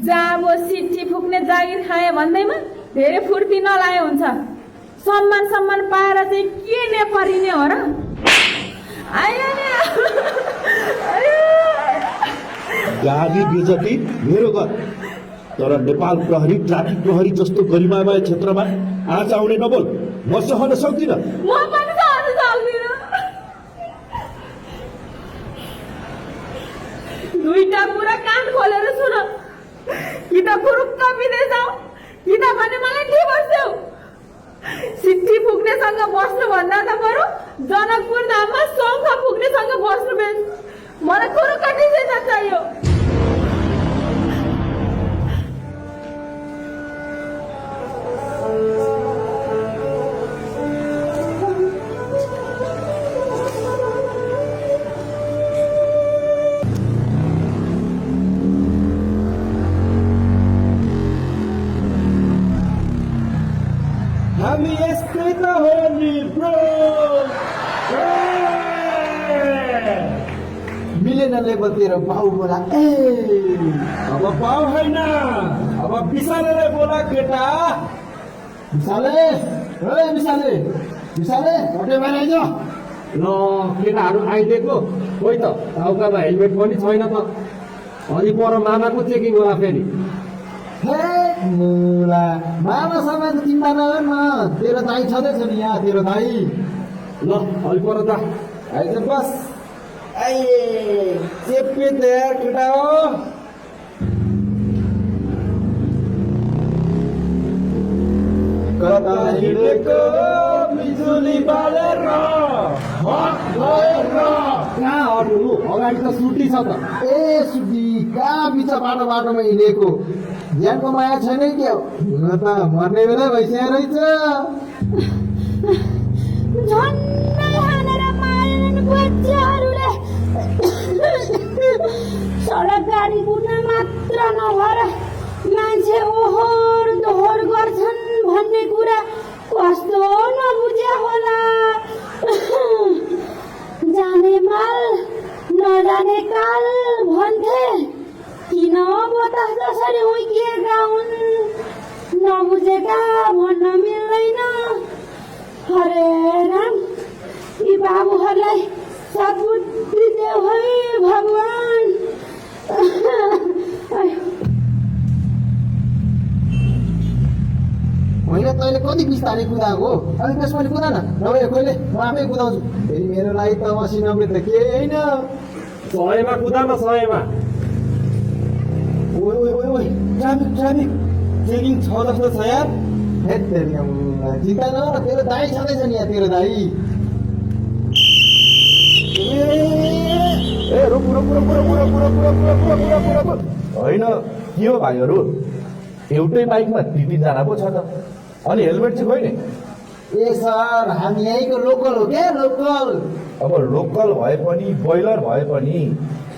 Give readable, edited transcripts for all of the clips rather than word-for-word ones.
जाबो सिट्ठी फुक्ने जागिर खाए भन्दैमा धेरै फुर्ती नलाए हुन्छ। सम्मान सम्मान पाएर चाहिँ के ने परिने हो र? गाडी बेजती मेरो घर, तर नेपाल प्रहरी ट्राफिक प्रहरी जस्तो गरिमामय क्षेत्रमा आज आउने नबोल। म सहन सक्दिनँ। म पनि सहन सक्दिनँ। दुईटा कुरा कान खोलेर सुन, कि त फुरुक्क विदेश आऊ, कि त भने मलाई डिभोर्स देऊ। सिट्ठी फुक्नेसँग बस्नु भन्दा त बरु जनकपुर धाममा शङ्ख फुक्नेसँग बस्नु बेस। मलाई फुरुक्क डिसिजन चाहियो। हामी यस्तै त हो नि ब्रो। मिलेन लेभलतिर बाउ बोला। अब पाउ होइन, अब विशालले बोला केटा। विशाले, विशाले विशाले घटे बाहिर आइज। ल केटाहरू आइदिएको खोइ त, टाउकामा हेलमेट पनि छैन त। अनि पर मामाको चेकिङ होला फेरि। हे मुला मामा समय त चिन्ता नगर न, तेरो दाई छँदैछ नि यहाँ, तेरो दाई। ल अलि पर त आइज बस। आइए चेप्पे तयार केटा हो। कता हिँडेको बिजुली बालेर हट भएर। कहाँ अरू अगाडि त सुटी छ त। ए सुधी कहाँ बिच बाटोमा हिँडेको, ज्यानको माया छैन क्या हो? हुन त मर्ने बेला भइसकेको रहेछ। झन्डै हानेर मारेन बच्चाहरूले। सडक गाडी कुद्न मात्र नभएर मान्छे ओहोर दोहोर गर्छन् भन्ने कुरा कस्तो नबुझ्या होला। जाने माल नजाने काल भन्थे, किन बतास जसरी हुर्किएका हुन्, नबुझेका भन्न मिल्दैन। हरे राम, यी बाबुहरूलाई सद्बुद्धि देऊ है भगवान। होइन तैँले कति बिस्तारै कुदाएको हो? अलिक त्यसपछि कुदा न, नभए कहिले म आफै कुदाउँछु। फेरि मेरो लागि त 80-90 त केही होइन। 100मा कुदा न 100मा। ओइ ओइ ओइ ओइ, ट्राफिक ट्राफिक चेकिङ छ जस्तो छ यार। हेट तेरी अम्मा, चिन्ता नगर, तेरो दाई छँदैछ नि यहाँ, तेरो दाई। ए रुक रुक रुक रुक रुक रुक रुक रुक रुक रुक रुक। होइन के हो भाइहरू, एउटै बाइकमा 3-3 जना पो छ त, अनि हेलमेट चाहिँ खोइ नि। ए सर, हामी यहीँको लोकल हो क्या, लोकल। अब लोकल भए पनि बोइलर भए पनि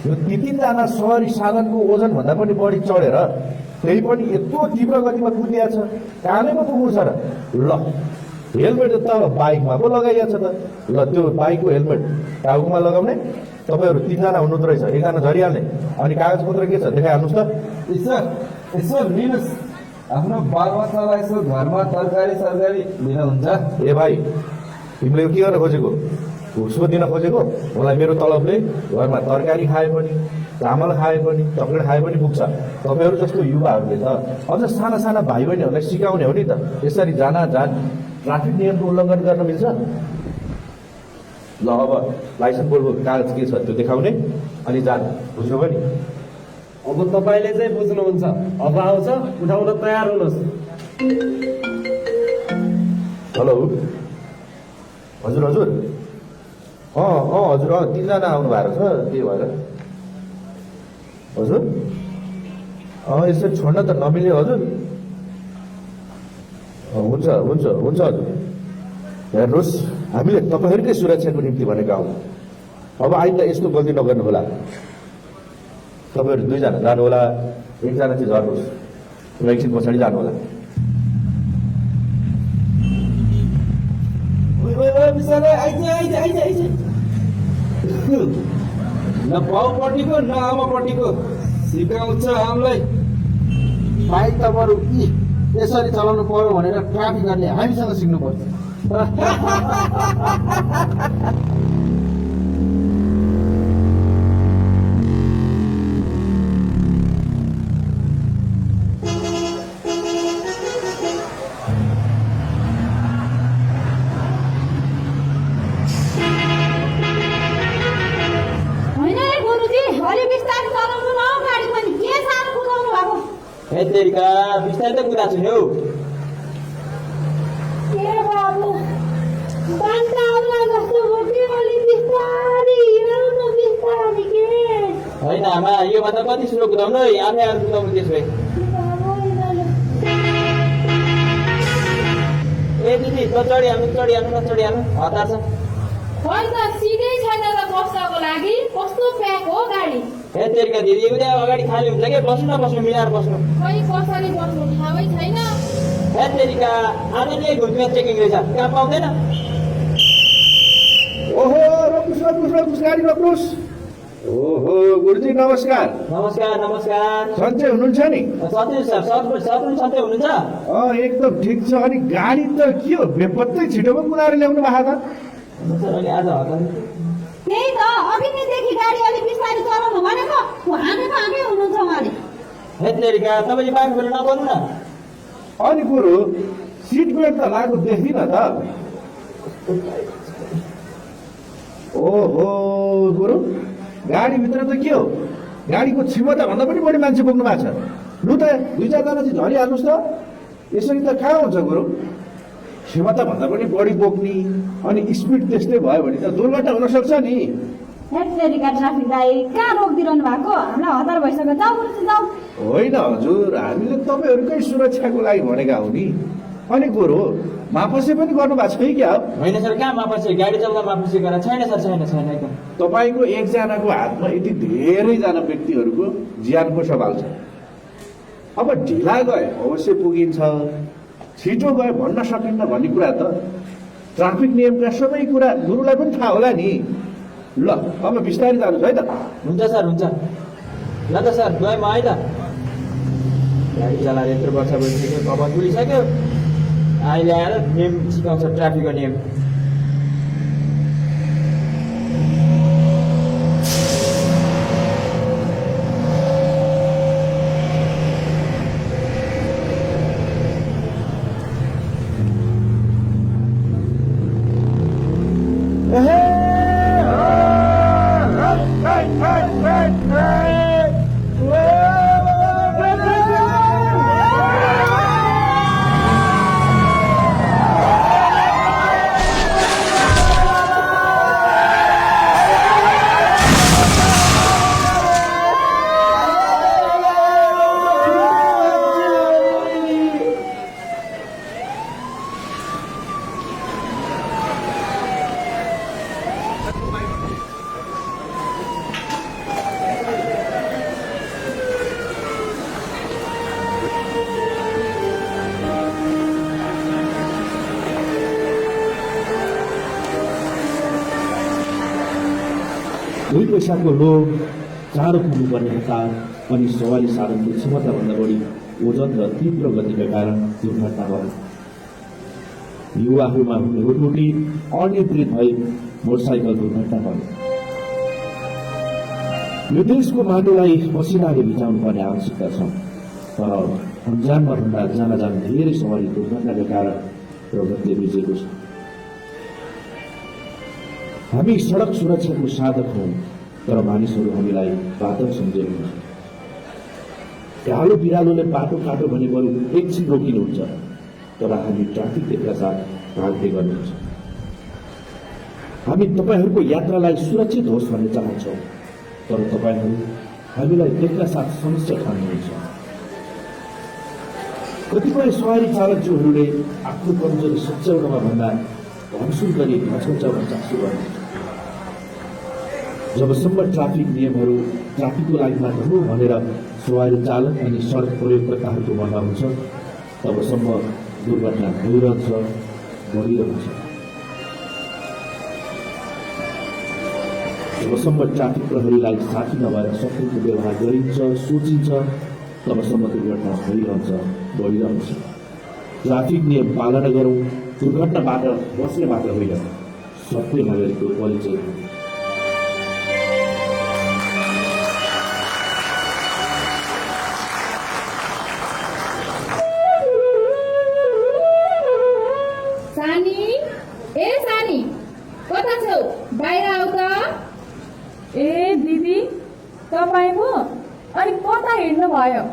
यो 3-3 जना सहरी साधनको ओजन भन्दा पनि बढी चढेर, त्यही पनि यत्रो तीव्र गतिमा कुदिया छ, कहाँले पो पुग्नु छ र? ल हेलमेट त बाइकमा पो लगाइया छ त। ल त्यो बाइकको हेलमेट टाउकोमा लगाउने, तपाईँहरू 3 जना हुनुहुँदो रहेछ, 1 जना झरिहाल्ने। अनि कागजपत्र के छ देखाइहाल्नुहोस् त। यसो लिनुहोस्, आफ्नो बालबच्चालाई यसो घरमा तरकारी सरकारी दिन हुन्छ। ए भाइ, तिमीले के गर्न खोजेको? घुसको दिन खोजेको? मलाई मेरो तलबले घरमा तरकारी खाए पनि, चामल खाए पनि, चक्लेट खाए पनि पुग्छ। तपाईँहरू जस्तो युवाहरूले त अझ साना साना भाइ बहिनीहरूलाई सिकाउने हो नि त, यसरी जान ट्राफिक नियमको उल्लङ्घन गर्न मिल्छ? ल अब लाइसेन्स बोर्डको कागज के छ त्यो देखाउने, अनि जानु। बुझ्नुभयो नि? अब तपाईँले चाहिँ बुझ्नुहुन्छ। अब आउँछ, उठाउन तयार हुनुहोस्। हेलो हजुर हजुर, हजुर 3 जना आउनु भएको छ, त्यही भएर हजुर यसरी छोड्न त नमिल्यो हजुर। हुन्छ हुन्छ हुन्छ हजुर, हेर्नुहोस् हामीले तपाईँहरूकै सुरक्षाको निम्ति भनेका हौँ। अब आइन्दा यस्तो गल्ती नगर्नु होला। तपाईँहरू 2 जना जानु होला, 1 जना चाहिँ झर्नुहोस्, एकछिन पछाडि जानु होला। न बाउपट्टिको न आमापट्टिको सिकाउँछ हामीलाई। बाइक त बरु यसरी चलाउनु पर्यो भनेर ट्राफिकहरूले हामीसँग सिक्नुपर्छ। होइन रे गुरुजी, अलि बिस्तारै चलाउनु न हौ गाडी पनि। के साह्रो कुदाउनु भएको? हे तेरिका बिस्तारै त कुरा छु नि हौ। ए बाबु, बान्ता आउला जस्तो भयो कि अलि बिस्तारै हिँडौ न, बिस्तारै के। होइन आमा, योमा त कति स्लो कुदाउनु है, आफै आएर कुदाउनु त्यसो भए। ए दिदी त चढिहाल्नु हतार छ। होइन त सिधै छैन त बस्नको लागि। कस्तो प्याक हो गाडी। हे तेरिका दिदी उता अगाडि खाली हुन्छ कि बस्नु मिलाएर बस्नु। खै कसरी बस्नु थाहै छैन। हे तेरिका आज नै घुम्ने चेकिङ रहेछ, कहाँ पाउँदैन। ओहो रोक्नुहोस् गाडी रोक्नुहोस्। ओहो गुरुजी नमस्कार। नमस्कार। सन्चै हुनुहुन्छ नि? सधैँ सर सधैँ हुनुहुन्छ? एकदम ठिक छ। अनि गाडी त के हो बेपत्तै छिटोमा कुदाएर ल्याउनु भएको त? सर अहिले आज हतार। त्यही त अघि नैदेखि गाडी अलि बिस्तारै चलाउनु भनेको। हामी हुनुहुन्छ उहाँले। हे तेरिका तपाईँले बाइक फेरि नबोल्नु न। अनि कुरो सिट बेल्ट त लागु देखिन त। ओहो गुरु गाडीभित्र त के हो? गाडीको क्षमता भन्दा पनि बढी मान्छे बोक्नु भएको छ। लु त 2-4 जना चाहिँ झरिहाल्नुहोस् त। यसरी त कहाँ हुन्छ गुरु? क्षमता भन्दा पनि बढी बोक्ने अनि स्पिड त्यस्तै भयो भने त दुर्घटना हुन सक्छ नि। हेत्तेरिका ट्राफिकलाई कहाँ रोकिदिरहनु भएको? हामीलाई हतार भइसक्यो। जाऊ। होइन हजुर, हामीले तपाईँहरूकै सुरक्षाको लागि भनेका हो नि। अनि कुरो मापसे पनि गर्नु भएको छ कि क्या? होइन सर, कहाँ मापसी? गाडी चल्दा मापसी गरेर छैन सर, छैन एकदम। तपाईँको एकजनाको हातमा यति धेरैजना व्यक्तिहरूको ज्यानको सवाल छ। अब ढिला गए अवश्य पुगिन्छ, छिटो गए भन्न सकिन्न भन्ने कुरा त ट्राफिक नियमका सबै कुरा गुरुलाई पनि थाहा होला नि। ल अब बिस्तारै जानुहोस् है त। हुन्छ सर, हुन्छ। ल त सर गएँ म है त। गाडी चलाएर यत्रो वर्ष भइसक्यो, कपत बुलिसक्यो। अहिले आएर नियम सिकाउँछ, ट्राफिकको नियम। दुई पैसाको लोभ, चाँडो पुग्नुपर्ने हतार अनि सवारी साधनको क्षमताभन्दा बढी ओजन र तीव्र गतिका कारण दुर्घटना भयो। युवाहरूमा हुने हुटहुटी अनियन्त्रित भई मोटरसाइकल दुर्घटना भयो। यो देशको माटोलाई पसिनाले भिजाउनु पर्ने आवश्यकता छ, तर अन्जानमा भन्दा जान धेरै सवारी दुर्घटनाका कारण प्रगतिले भिजेको छ। हामी सडक सुरक्षाको साधक हौँ, तर मानिसहरू हामीलाई बाधक सम्झिनुहुन्छ। कालो बिरालोले बाटो काटो भने बरु एकछिन रोकिनुहुन्छ, तर हामी ट्राफिक देख्दा साथ भाग्दै गर्नुहुन्छ। हामी तपाईँहरूको यात्रालाई सुरक्षित होस् भन्ने चाहन्छौँ, तर तपाईँहरू हामीलाई देख्दा साथ समस्या ठान्नुहुन्छ। कतिपय सवारी चालकज्यूहरूले आफ्नो कमजोरी सच्याउनमा भन्दा भनसुन गरी भचकचाउन चासो गर्नुहुन्छ। जबसम्म ट्राफिक नियमहरू ट्राफिकको लागि मात्र हो भनेर सवारी चालक अनि सडक प्रयोगकर्ताहरूको मनमा हुन्छ, तबसम्म दुर्घटना भइरहन्छ, बढिरहन्छ। जबसम्म ट्राफिक प्रहरीलाई साथी नभएर शत्रुको व्यवहार गरिन्छ, सोचिन्छ, तबसम्म त्यो घटना भइरहन्छ भइरहन्छ। ट्राफिक नियम पालना गरौँ, दुर्घटनाबाट बस्ने मात्र होइन, सबै नागरिकको परिचय हो। सानी, ए सानी, कता छौ? बाहिर आऊ त। ए दिदी, तपाईँ पो? अनि कता हिँड्नु भयो?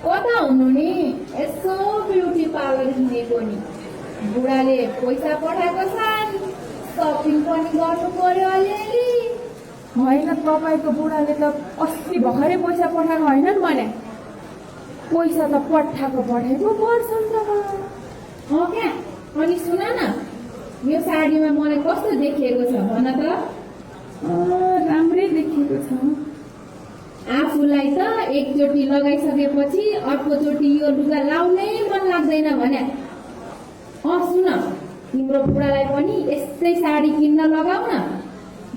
कता हुनु नि, यसो ब्युटी पार्लर हिँडेको नि। बुढाले पैसा पठाएको छन्, सपिङ पनि गर्नु पर्यो अलिअलि। होइन, तपाईँको बुढाले त अस्ति भर्खरै पैसा पठाएको होइन भने पैसा त पठाएको पर्छ नि त। क्या, अनि सुन न, यो साडीमा मलाई कस्तो देखिएको छ भन त? राम्रै देखिएको छ। आफूलाई त एकचोटि लगाइसकेपछि अर्कोचोटि यो लुगा लाउनै मन लाग्दैन भने। सुन, तिम्रो बुढालाई पनि यस्तै साडी किन्न लगाऊ न।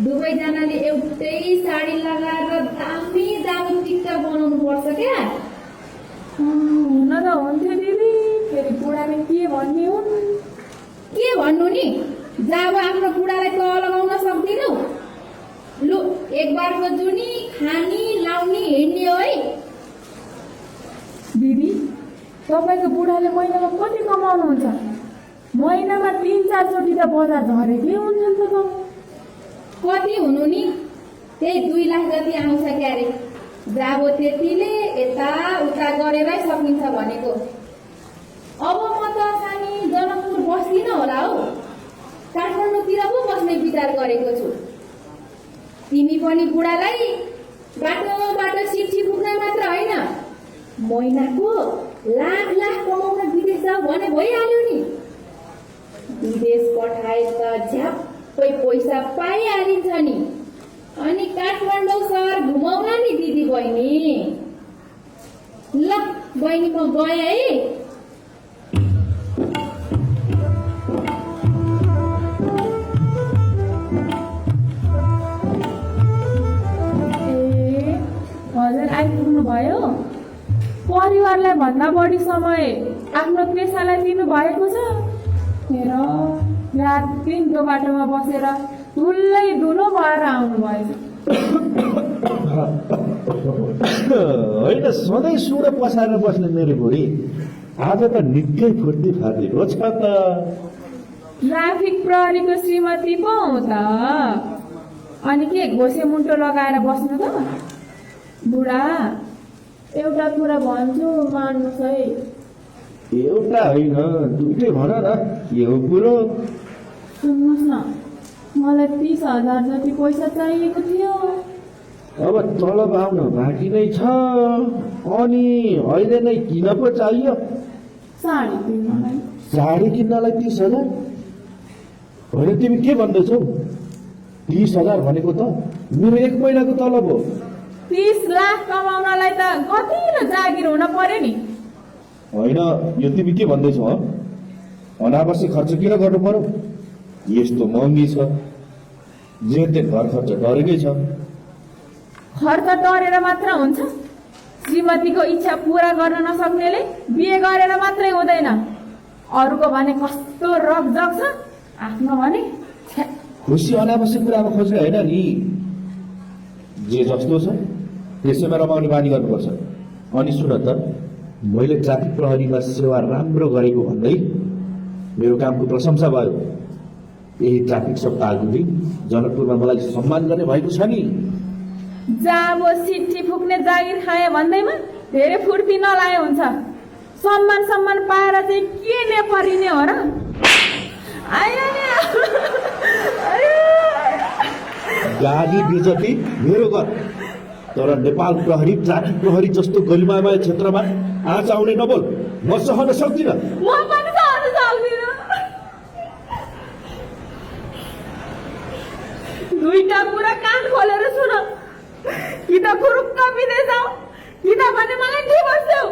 दुवैजनाले एउटै साडी लगाएर दामी दामी टिकटक बनाउनु पर्छ क्या। हुन त हुन्थ्यो दिदी, फेरि बुढाले के भन्ने हुन्? के भन्नु नि, जब आफ्नो बुढालाई त लगाउन सक्दिनौ। लु, एक बारको जुनी खानी लाउने हिँड्ने हो है। दिदी, तपाईँको बुढाले महिनामा कति कमाउनुहुन्छ? महिनामा 3-4 चोटि त बजार झरेकै हुन्छन् त तपाईँ। कति हुनु नि, त्यही 2 लाख जति आउँछ क्यारे। जाबो त्यतिले यताउता गरेरै सकिन्छ भनेको। अब म त सानी जनकपुर बस्दिन होला हौ, काठमाडौँतिर पो बस्ने विचार गरेको छु। तिमी पनि बुढालाई बाटो चिठी पुग्न मात्र होइन, महिनाको लाख लाख कमाउन विदेश जाऊ भने भइहाल्यो नि। विदेश पठाए त झ्याप्पै पैसा पाइहालिन्छ नि। अनि काठमाडौँ सहर घुमाउला नि दिदी बहिनी। ल बहिनी, म गएँ है। हजुर आइपुग्नु भयो। परिवारलाई भन्दा बढी समय आफ्नो पेसालाई दिनु भएको छ। हेर, रात दिनको बाटोमा बसेर ठुलै धुलो भएर आउनु भएछ। होइन, सधैँ सुँड पसारेर बस्ने मेरो बुढी आज त निकै फुर्ती फाटिएको छ त। ट्राफिक प्रहरीको श्रीमती पो हो त। अनि के घोसे मुन्टो लगाएर बस्नु त? बुढा, एउटा कुरा भन्छु, मान्नुहोस् है। एउटा होइन, दुइटै भन न, के हो कुरो? सुन्नुहोस् न, मलाई 30,000 जति पैसा चाहिएको थियो। अब तलब आउन बाँकी नै छ, अनि अहिले नै किन पो चाहियो? साडी किन्नलाई। साडी किन्नलाई 30,000? होइन, तिमी के भन्दैछौ? 30,000 भनेको त मेरो 1 महिनाको तलब हो। 30 लाख कमाउनलाई त कति न जागिर हुन पर्यो नि। होइन, यो तिमी के भन्दैछौ? अनावश्यक खर्च किन गर्नु पर्यो? यस्तो महँगी छ, जे त्यो घर खर्च डरेकै छ। खर्च डरेर मात्र हुन्छ? श्रीमतीको इच्छा पूरा गर्न नसक्नेले बिहे गरेर मात्रै हुँदैन। अरूको भने कस्तो रगजग छ, आफ्नो भने छ्या। खुसी अनावश्यक कुरामा खोज्ने होइन नि, जे जस्तो छ त्यसैमा रमाउने बानी गर्नुपर्छ। अनि सुन त, मैले ट्राफिक प्रहरीमा सेवा राम्रो गरेको भन्दै मेरो कामको प्रशंसा भयो। यही ट्राफिक सप्ताहको दिन जनकपुरमा मलाई सम्मान गर्ने भएको छ नि। जाबो चिठी फुक्ने जागिर खाए भन्दैमा धेरै फुर्ती नलाए हुन्छ। सम्मान पाएर चाहिँ के ने परिने हो र? गाली बेजती मेरो घर, तर नेपाल प्रहरी ट्राफिक प्रहरी जस्तो गरिमामय क्षेत्रमा आँच आउने नबोल, म सहन सक्दिनँ। म पनि सहन सक्दिनँ। दुईटा कुरा कान खोलेर सुन, कि त फुरुक्क विदेश जाऊ, कि त भने मलाई डिभोर्स देऊ।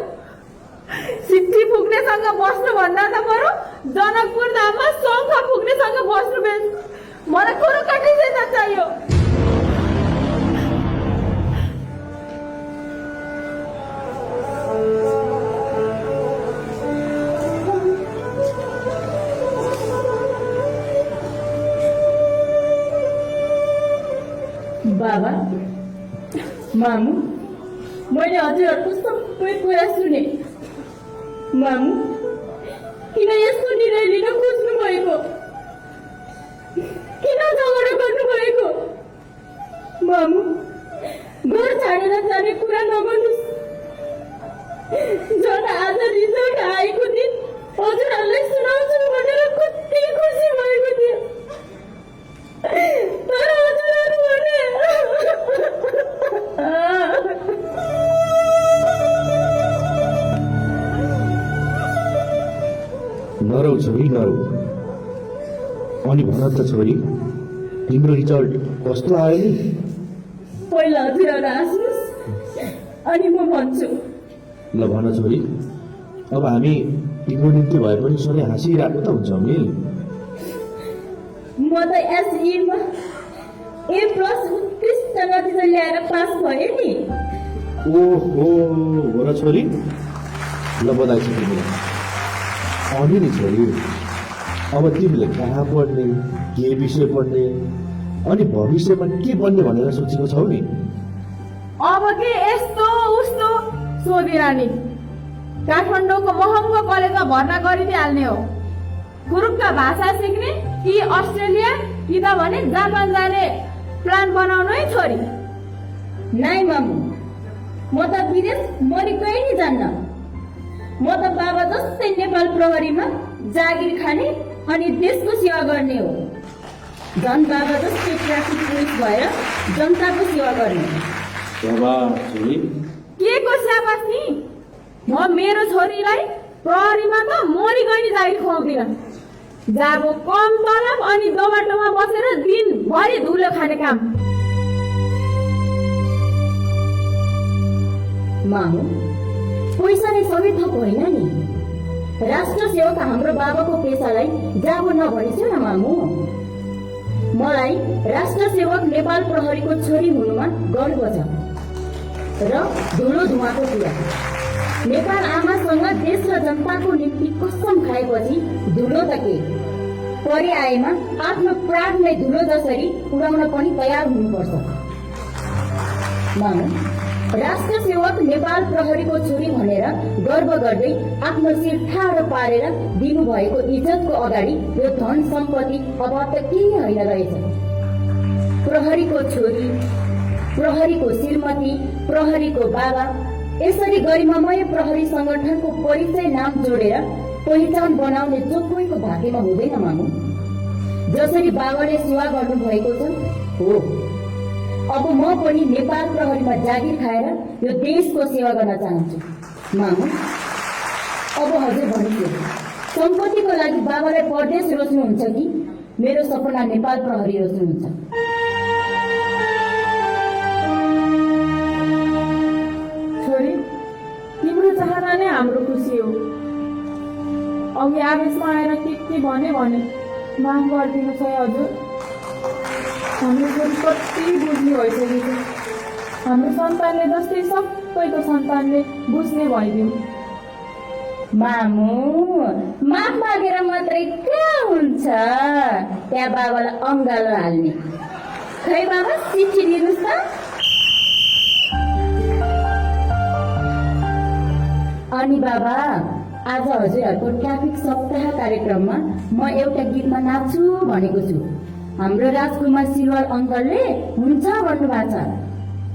चिठी फुक्नेसँग बस्नु भन्दा त बरु जनकपुर धाममा शङ्ख फुक्नेसँग बस्नु बेस। मलाई फुरुक्क डिसिजन चाहियो। बाबा मामु मैले हजुरहरूको सबै कुरा सुने। मामु किन यस्तो निर्णय लिन खोज्नु भएको? किन झगडा गर्नु भएको? मामु घर छाडेर जाने कुरा नगर्नुहोस्। झन् आज रिजल्ट आएको दिन हजुरहरूलाई सुनाउँछु भनेर कति खुसी भएको थियो, तर हजुरहरू भने नरौ छोरी नरौ। अनि भन त छोरी, तिम्रो रिजल्ट कस्तो आयो नि? पहिला हजुरहरू हाँस्नुहोस् अनि म भन्छु। ल भन छोरी, अब हामी तिम्रो निम्ति भए पनि सधैँ हाँसिरहेको त हुन्छौँ नि। म त एसईमा A+ उत्कृष्ट नतिजा ल्याएर पास भएँ नि। ओहो हो र छोरी, ल बधाई छ तिमीलाई। अनि नि छोरी, अब तिमीले कहाँ पढ्ने, के विषय पढ्ने अनि भविष्यमा के बन्ने भनेर सोचेको छौ नि? अब के यस्तो उस्तो सोधिरहने, काठमाडौँको महँगो कलेजमा भर्ना गरिदिइहाल्ने हो। कुरुकका भाषा सिक्ने कि अस्ट्रेलिया कि त भने जापान जाने प्लान बनाउनु है छोरी। नाइ मामु, म त विदेश मरिकै नि जान्न। म त बाबा जस्तै नेपाल प्रहरीमा जागिर खाने अनि देशको सेवा गर्ने हो। झन् बाबा जस्तै ट्राफिक पुलिस भएर जनताको सेवा गर्ने। के को स्याबास नि? म मेरो छोरीलाई प्रहरीमा त मरि गई जागिर खुवाउँदिन। जाबो कम तलब अनि दोबाटोमा बसेर दिनभरि धुलो खाने काम। मामु, पैसा नै सबै थप होइन नि। राष्ट्र सेवक हाम्रो बाबाको पेसालाई जाबो नभनिस् न मामु। मलाई राष्ट्र सेवक नेपाल प्रहरीको छोरी हुनुमा गर्व छ र धुलो धुवाको कुरा। नेपाल आमासँग देश र जनताको निम्ति कसम खाएपछि धुलो त के, परि आएमा आफ्नो प्राणलाई धुलो जसरी उडाउन पनि तयार हुनुपर्छ। मामु, राष्ट्र सेवक नेपाल प्रहरीको छोरी भनेर गर्व गर्दै आफ्नो शिर ठाडो पारेर दिनुभएको इज्जतको अगाडि यो धन सम्पत्ति अभाव त केही होइन रहेछ। प्रहरीको छोरी, प्रहरीको श्रीमती, प्रहरीको बाबा, यसरी गरिमामय प्रहरी संगठनको परिचय नाम जोडेर पहिचान बनाउने जो कोहीको भाग्यमा हुँदैन मामु। जसरी बाबाले सेवा गर्नु भएको छ हो, अब म पनि नेपाल प्रहरीमा जागिर खाएर यो देशको सेवा गर्न चाहन्छु। मामु, अब हजुर भन्छु, सम्पत्तिको लागि बाबालाई परदेश रोज्नुहुन्छ कि मेरो सपना नेपाल प्रहरी रोज्नुहुन्छ? छोरी, तिम्रो चाहना नै हाम्रो खुसी हो। अघि आवेशमा आएर के भने माग गरिदिनु छ हजुर। हाम्रो छोरी कति बुझ्ने भइसकेको छ। हाम्रो सन्तानले जस्तै सबैको सन्तानले बुझ्ने भइदियो। मामु, माफ मागेर मात्रै कहाँ हुन्छ, त्यहाँ बाबालाई अङ्गालो हाल्ने। खै बाबा, चिठी दिनुहोस् त। अनि बाबा, आज हजुरहरूको ट्राफिक सप्ताह कार्यक्रममा म एउटा गीतमा नाच्छु भनेको छु। हाम्रो राजकुमार सिलवाल अङ्कलले हुन्छ भन्नुभएको छ।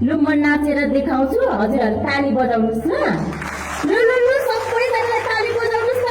लु म नाचेर देखाउँछु, हजुरहरू ताली बजाउनुहोस् ल। लु लु लु, सबैजनाले ताली बजाउनुहोस् त।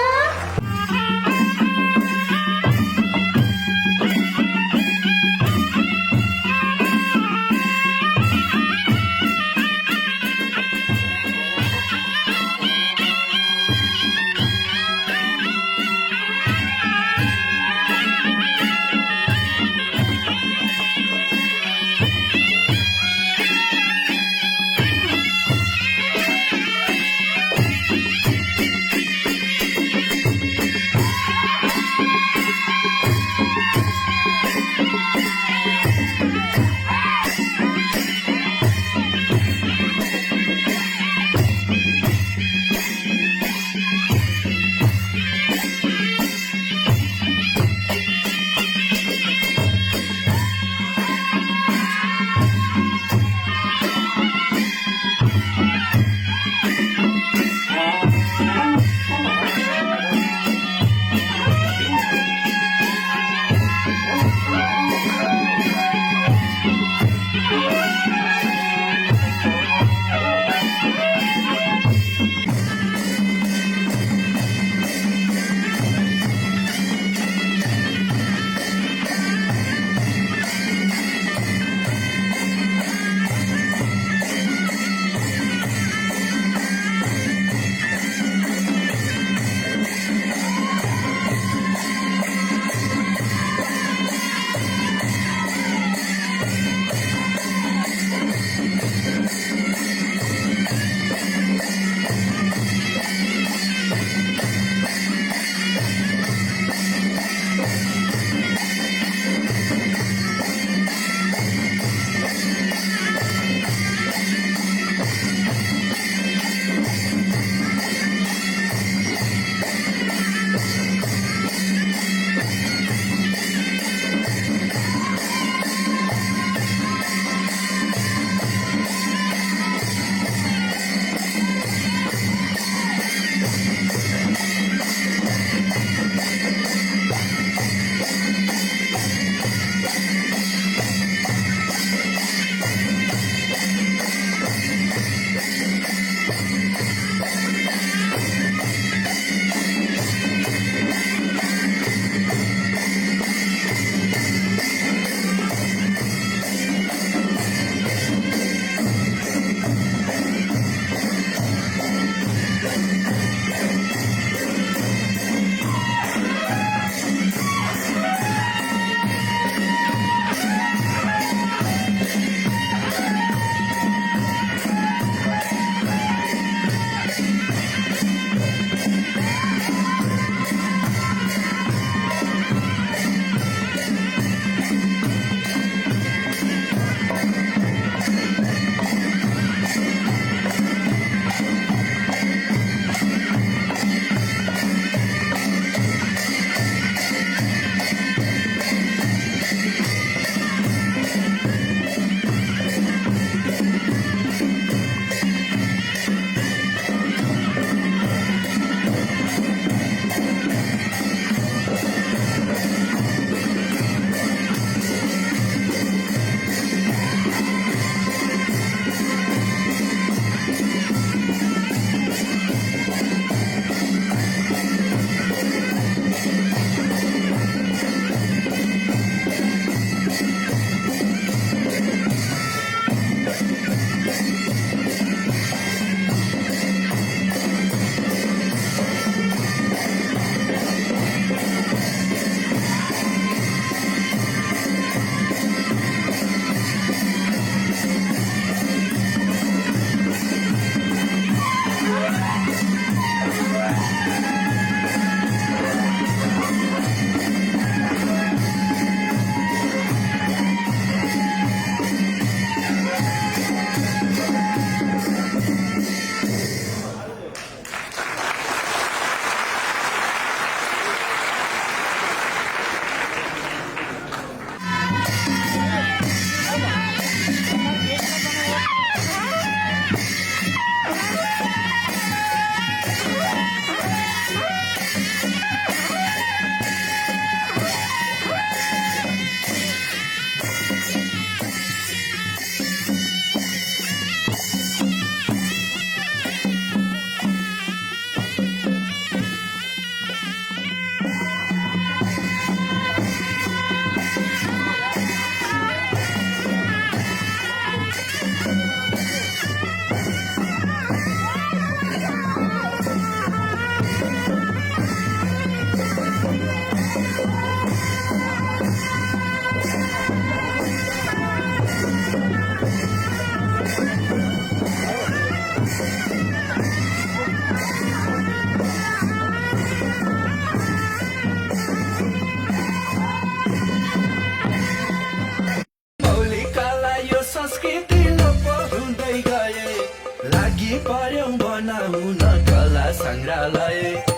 सङ्ग्रहालय